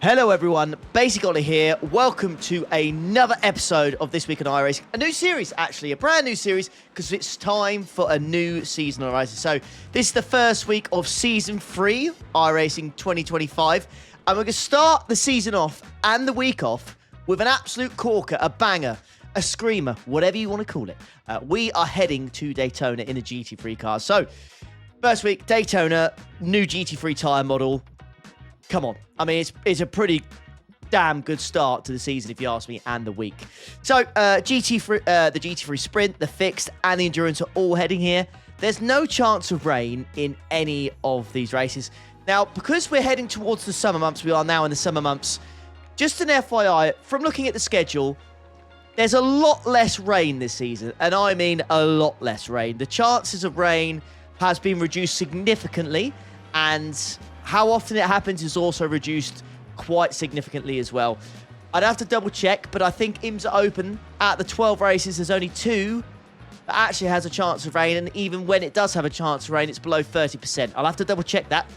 Hello everyone, Basic Ollie here. Welcome to another episode of This Week in iRacing. A new series, actually, a brand new series, because it's time for a new season on iRacing. So this is the first week of Season 3, iRacing 2025. And we're going to start the season off and the week off with an absolute corker, a banger, a screamer, whatever you want to call it. We are heading to Daytona in a GT3 car. So, first week, Daytona, new GT3 tyre model. Come on. I mean, it's a pretty damn good start to the season, if you ask me, and the week. So, the GT3 Sprint, the Fixed, and the Endurance are all heading here. There's no chance of rain in any of these races. Now, because we're heading towards the summer months, we are now in the summer months, just an FYI, from looking at the schedule, there's a lot less rain this season, and I mean a lot less rain. The chances of rain has been reduced significantly, and how often it happens is also reduced quite significantly as well. I'd have to double check, but I think IMSA Open, at the 12 races, there's only 2 that actually has a chance of rain, and even when it does have a chance of rain, it's below 30%. I'll have to double check that,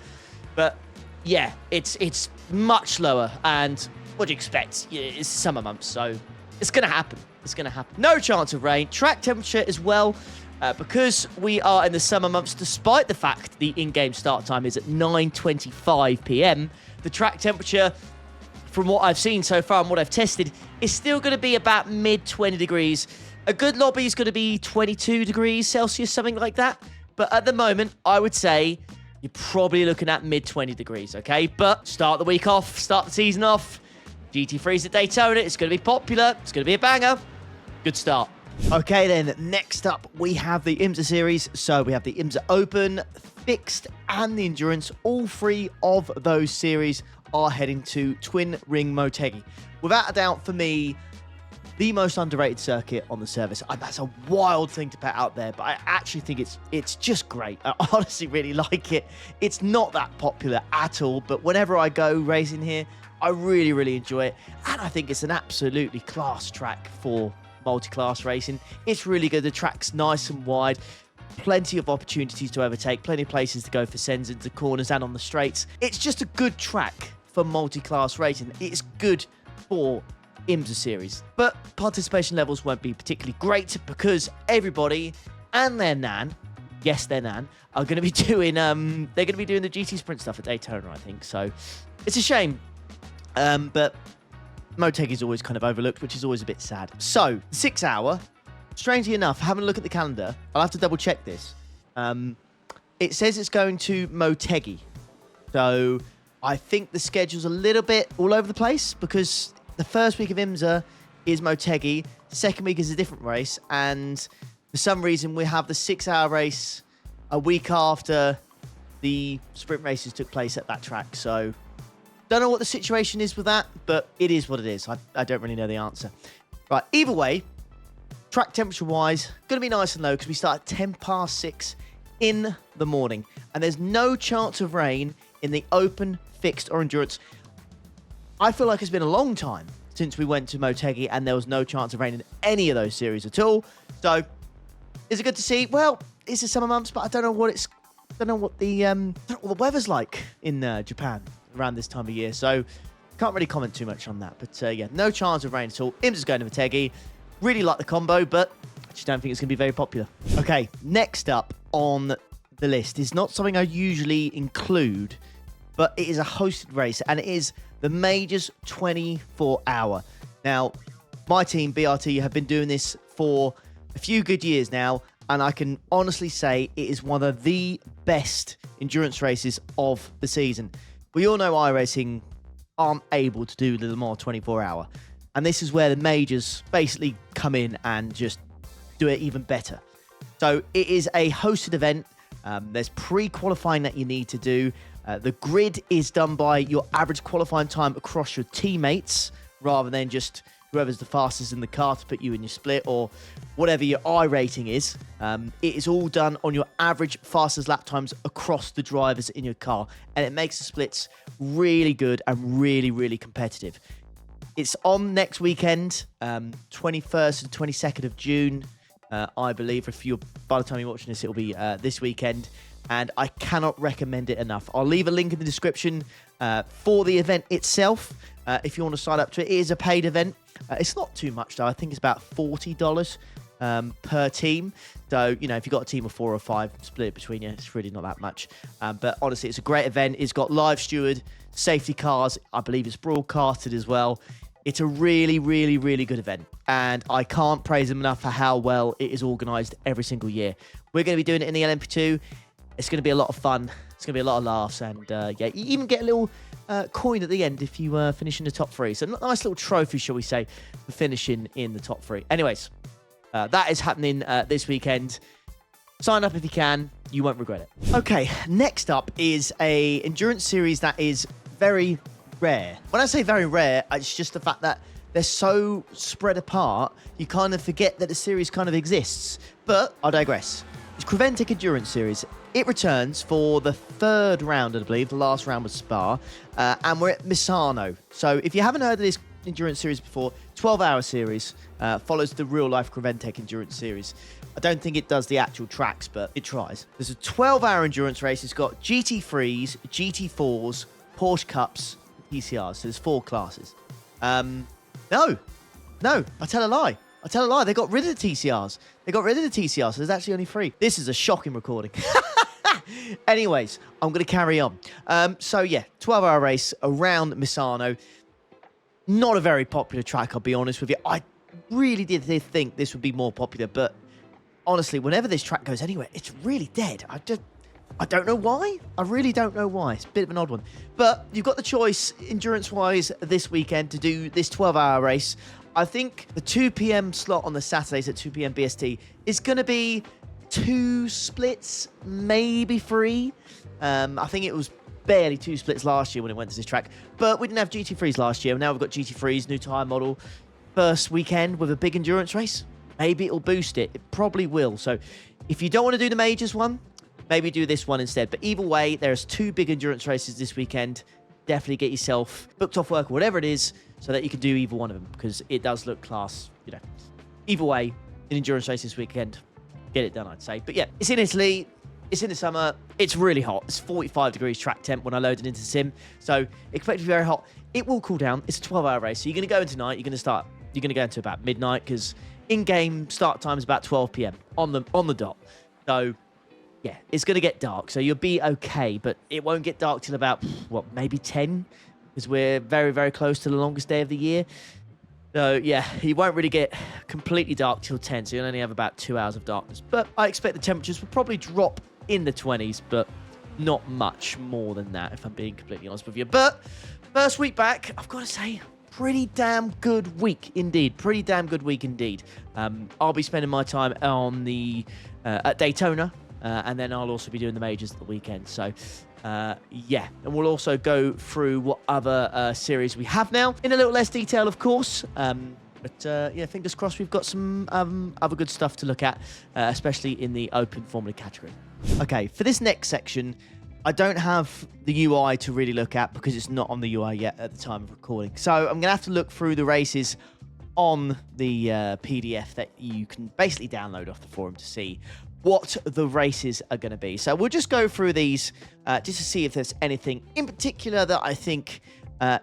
but yeah, it's much lower, and what do you expect? It's summer months, so it's going to happen. It's going to happen. No chance of rain. Track temperature as well. Because we are in the summer months, despite the fact the in-game start time is at 9:25 p.m, the track temperature, from what I've seen so far and what I've tested, is still going to be about mid-20 degrees. A good lobby is going to be 22 degrees Celsius, something like that. But at the moment, I would say you're probably looking at mid-20 degrees, okay? But start the week off, start the season off. GT3's at Daytona. It's going to be popular. It's going to be a banger. Good start. Okay, then, next up, we have the IMSA series. So we have the IMSA Open, Fixed, and the Endurance. All 3 of those series are heading to Twin Ring Motegi. Without a doubt, for me, the most underrated circuit on the service. That's a wild thing to put out there, but I actually think it's just great. I honestly really like it. It's not that popular at all, but whenever I go racing here, I really, really enjoy it. And I think it's an absolutely class track for multi-class racing. It's really good. The track's nice and wide. Plenty of opportunities to overtake. Plenty of places to go for sends into corners and on the straights. It's just a good track for multi-class racing. It's good for IMSA series. But participation levels won't be particularly great because everybody and their nan, yes, their nan, are going to be doing they're going to be doing the GT Sprint stuff at Daytona, I think. So it's a shame. But Motegi is always kind of overlooked, which is always a bit sad. So, 6 hour, strangely enough, having a look at the calendar, I'll have to double check this. It says it's going to Motegi. So, I think the schedule's a little bit all over the place because the first week of IMSA is Motegi, the second week is a different race, and for some reason we have the 6 hour race a week after the sprint races took place at that track. So, don't know what the situation is with that, but it is what it is. I don't really know the answer. Right, either way, track temperature-wise, going to be nice and low because we start at 10 past 6 in the morning. And there's no chance of rain in the Open, Fixed, or Endurance. I feel like it's been a long time since we went to Motegi and there was no chance of rain in any of those series at all. So, is it good to see? Well, it's the summer months, but I don't know what the weather's like in Japan around this time of year, so can't really comment too much on that. But yeah, no chance of rain at all. IMSA's going to Motegi. Really like the combo, but I just don't think it's going to be very popular. Okay, next up on the list is not something I usually include, but it is a hosted race, and it is the Majors 24-hour. Now, my team, BRT, have been doing this for a few good years now, and I can honestly say it is one of the best endurance races of the season. We all know iRacing aren't able to do the Le Mans 24-hour. And this is where the majors basically come in and just do it even better. So it is a hosted event. There's pre-qualifying that you need to do. The grid is done by your average qualifying time across your teammates, rather than just whoever's the fastest in the car to put you in your split, or whatever your I rating is. It is all done on your average fastest lap times across the drivers in your car, and it makes the splits really good and really, really competitive. It's on next weekend, 21st and 22nd of June, I believe. By the time you're watching this, it'll be this weekend, and I cannot recommend it enough. I'll leave a link in the description for the event itself. If you want to sign up to it, it is a paid event. It's not too much, though. I think it's about $40 per team. So, you know, if you've got a team of 4 or 5, split it between you, it's really not that much. But honestly, it's a great event. It's got live steward, safety cars. I believe it's broadcasted as well. It's a really, really, really good event. And I can't praise them enough for how well it is organised every single year. We're going to be doing it in the LMP2. It's going to be a lot of fun. It's going to be a lot of laughs. And, yeah, you even get a little coin at the end if you finish in the top 3. So, a nice little trophy, shall we say, for finishing in the top 3. Anyways, that is happening this weekend. Sign up if you can. You won't regret it. Okay, next up is a endurance series that is very rare. When I say very rare, it's just the fact that they're so spread apart, you kind of forget that the series kind of exists. But I digress. It's Creventic Endurance series. It returns for the 3rd round, I believe. The last round was Spa. And we're at Misano. So if you haven't heard of this endurance series before, 12-hour series, follows the real-life Creventic Endurance series. I don't think it does the actual tracks, but it tries. There's a 12-hour endurance race. It's got GT3s, GT4s, Porsche Cups, PCRs. So there's 4 classes. No, I tell a lie. They got rid of the TCRs. So there's actually only 3. This is a shocking recording. Anyways, I'm going to carry on. So yeah, 12-hour race around Misano. Not a very popular track, I'll be honest with you. I really did think this would be more popular, but honestly, whenever this track goes anywhere, it's really dead. I don't know why. I really don't know why. It's a bit of an odd one. But you've got the choice, endurance-wise, this weekend to do this 12-hour race. I think the 2 p.m. slot on the Saturdays at 2 p.m. BST is going to be 2 splits, maybe 3. I think it was barely 2 splits last year when it went to this track. But we didn't have GT3s last year. Now we've got GT3s, new tyre model. First weekend with a big endurance race. Maybe it'll boost it. It probably will. So if you don't want to do the majors one, maybe do this one instead. But either way, there's 2 big endurance races this weekend. Definitely get yourself booked off work or whatever it is so that you can do either one of them, because it does look class, you know. Either way, an endurance race this weekend, get it done, I'd say. But yeah, it's in Italy. It's in the summer. It's really hot. It's 45 degrees track temp when I loaded into Sim. So expect to be very hot. It will cool down. It's a 12-hour race. So you're going to go in tonight. You're going to go into about midnight, because in-game start time is about 12 p.m. on the dot. So yeah, it's going to get dark. So you'll be okay, but it won't get dark till about, maybe 10, because we're very, very close to the longest day of the year. So yeah, you won't really get completely dark till 10, so you'll only have about 2 hours of darkness. But I expect the temperatures will probably drop in the 20s, but not much more than that, if I'm being completely honest with you. But first week back, I've got to say, pretty damn good week indeed. I'll be spending my time on the at Daytona, and then I'll also be doing the majors at the weekend. So yeah, and we'll also go through what other series we have now in a little less detail, of course. But yeah, fingers crossed we've got some other good stuff to look at, especially in the open Formula category. Okay, for this next section, I don't have the UI to really look at because it's not on the UI yet at the time of recording. So I'm going to have to look through the races on the PDF that you can basically download off the forum to see what the races are going to be. So we'll just go through these just to see if there's anything in particular that I think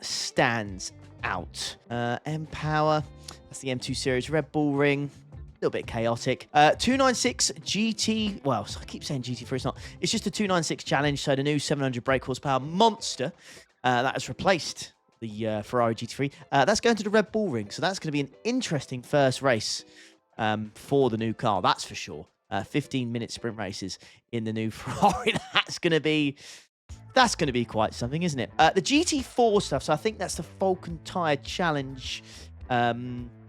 stands out. M-Power, that's the M2 Series, Red Bull Ring, a little bit chaotic. 296 GT, well, I keep saying GT3, it's not. It's just a 296 Challenge, so the new 700 brake horsepower monster that has replaced the Ferrari GT3. That's going to the Red Bull Ring, so that's going to be an interesting first race for the new car, that's for sure. 15-minute sprint races in the new Ferrari. That's going to be quite something, isn't it? The GT4 stuff, so I think that's the Falcon Tire Challenge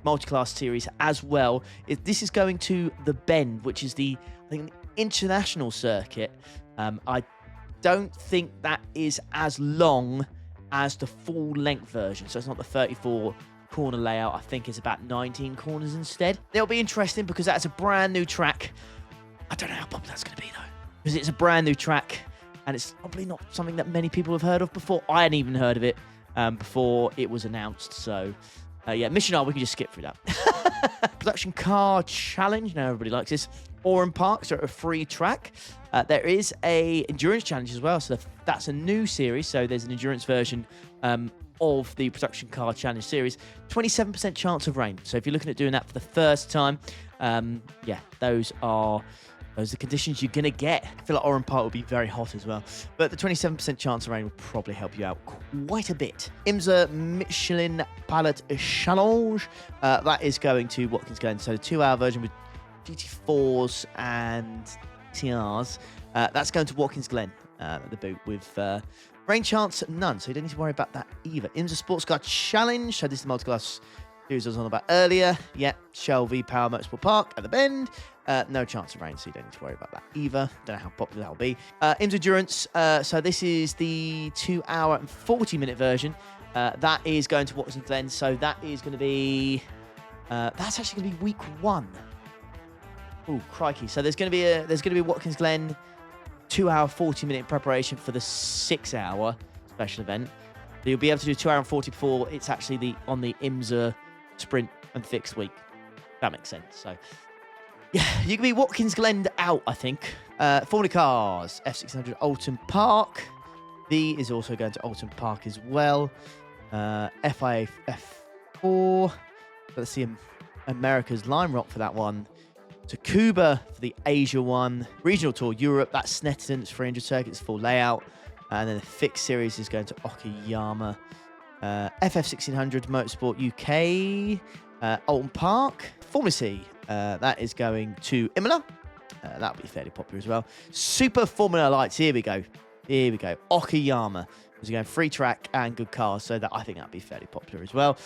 multi-class series as well. This is going to the Bend, which is the, I think, international circuit. I don't think that is as long as the full-length version, so it's not the 34 corner layout. I think it's about 19 corners instead. It'll be interesting because that's a brand new track. I don't know how popular that's going to be though, because it's a brand new track and it's probably not something that many people have heard of before. I hadn't even heard of it before it was announced. So yeah, Mission R, we can just skip through that. Production Car Challenge. Now everybody likes this. Oran Park, so a free track. There is a endurance challenge as well, so that's a new series. So there's an endurance version of the production car challenge series. 27% chance of rain. So if you're looking at doing that for the first time, yeah, those are the conditions you're gonna get. I feel like Oran Park will be very hot as well, but the 27% chance of rain will probably help you out quite a bit. IMSA Michelin Pilot Challenge, that is going to Watkins Glen. So the 2-hour version with GT4s and TRs, that's going to Watkins Glen at the boot with rain chance none, so you don't need to worry about that either. IMSA Sports Car Challenge, so this is the multiclass series I was on about earlier. Yeah, Shell V Power Motorsport Park at the Bend. No chance of rain, so you don't need to worry about that either. Don't know how popular that'll be. IMSA Endurance, so this is the 2-hour and 40-minute version. That is going to Watkins Glen, so that is going to be that's actually going to be week 1. Oh, crikey. So there's going to be Watkins Glen 2-hour, 40-minute preparation for the 6-hour special event. So you'll be able to do 2-hour and 40 before it's actually on the IMSA sprint and fixed week. That makes sense. So yeah, you can be Watkins Glen out, I think. Formula Cars, F600 Alton Park. V is also going to Alton Park as well. FIA F4. Let's see America's Lime Rock for that one. Takuba for the Asia one. Regional Tour Europe, that's Snetterton's 300 circuits, full layout. And then the fixed series is going to Okayama. FF1600 Motorsport UK, Alton Park. Formula C, that is going to Imola. That'll be fairly popular as well. Super Formula Lights, here we go. Here we go. Okayama. We're going free track and good cars, so that I think that'd be fairly popular as well.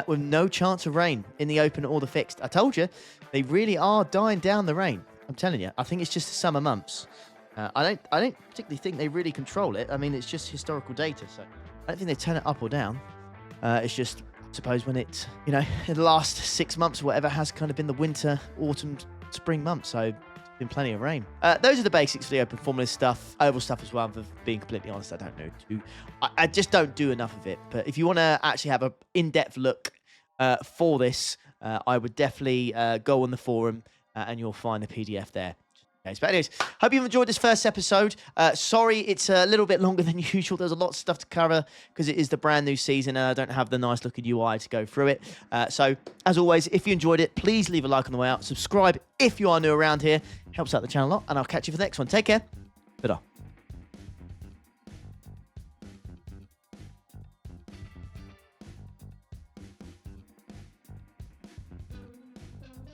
With no chance of rain in the open or the fixed. I told you, they really are dying down the rain. I'm telling you. I think it's just the summer months. I don't particularly think they really control it. I mean, it's just historical data, so I don't think they turn it up or down. It's just, I suppose, when it's, in the last 6 months or whatever has kind of been the winter, autumn, spring months. So been plenty of rain. Those are the basics for the open formula stuff, oval stuff as well. For being completely honest, I don't know I just don't do enough of it. But if you want to actually have an in-depth look for this, I would definitely go on the forum and you'll find a PDF there. Okay, but anyways, hope you've enjoyed this first episode. Sorry it's a little bit longer than usual. There's a lot of stuff to cover because it is the brand new season and I don't have the nice looking UI to go through it. So, as always, if you enjoyed it, please leave a like on the way out. Subscribe if you are new around here. Helps out the channel a lot. And I'll catch you for the next one. Take care. Ta-da.